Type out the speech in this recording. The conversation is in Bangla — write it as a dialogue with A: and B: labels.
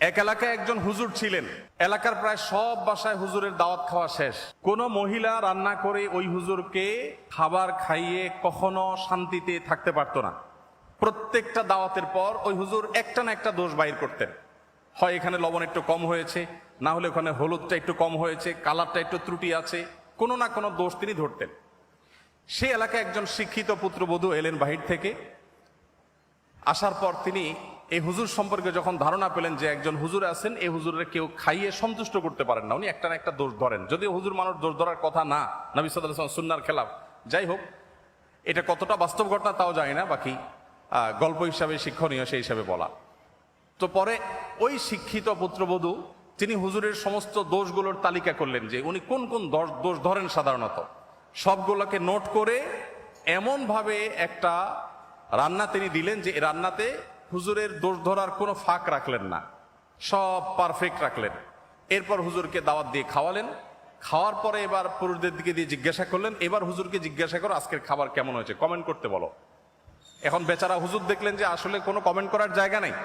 A: এক এলাকায় একজন হুজুর ছিলেন। এলাকার প্রায় সব বাসায় হুজুরের দাওয়াত খাওয়া শেষ। কোনো মহিলা রান্না করে ওই হুজুরকে খাবার খাইয়ে কখনো শান্তিতে থাকতে পারতো না। প্রত্যেকটা দাওয়াতের পর ওই হুজুর একটা না একটা দোষ বাইর করতেন। হয় এখানে লবণ একটু কম হয়েছে, না হলে ওখানে হলুদটা একটু কম হয়েছে, কালারটা একটু ত্রুটি আছে, কোনো না কোনো দোষ তিনি ধরতেন। সে এলাকায় একজন শিক্ষিত পুত্রবধূ এলেন বাহির থেকে। আসার পর তিনি এই হুজুর সম্পর্কে যখন ধারণা পেলেন যে একজন হুজুর আছেন, এই হুজুরের কেউ খাইয়ে সন্তুষ্ট করতে পারেন না, উনি একটা না একটা দোষ ধরেন। যদিও হুজুর মানুষ দোষ ধরার কথা না, নবী সাল্লাল্লাহু আলাইহি ওয়াসাল্লাম সুন্নাহর খেলাফ। যাই হোক, এটা কতটা বাস্তব ঘটনা তাও জানি না, বাকি গল্প হিসাবে শিক্ষণীয় সেই হিসাবে বলা। তো পরে ওই শিক্ষিত পুত্রবধূ তিনি হুজুরের সমস্ত দোষগুলোর তালিকা করলেন যে উনি কোন কোন দোষ ধরেন সাধারণত। সবগুলোকে নোট করে এমন ভাবে একটা রান্না তিনি দিলেন যে রান্নাতে হুজুরের দোষ ধরার কোনো ফাঁক রাখলেন না, সব পারফেক্ট রাখলেন। এরপর হুজুরকে দাওয়াত দিয়ে খাওয়ালেন। খাওয়ার পরে এবার পুরুষদের দিকে দিয়ে জিজ্ঞাসা করলেন, এবার হুজুরকে জিজ্ঞাসা করো আজকের খাবার কেমন হয়েছে, কমেন্ট করতে বলো। এখন বেচারা হুজুর দেখলেন যে আসলে কোনো কমেন্ট করার জায়গা নেই।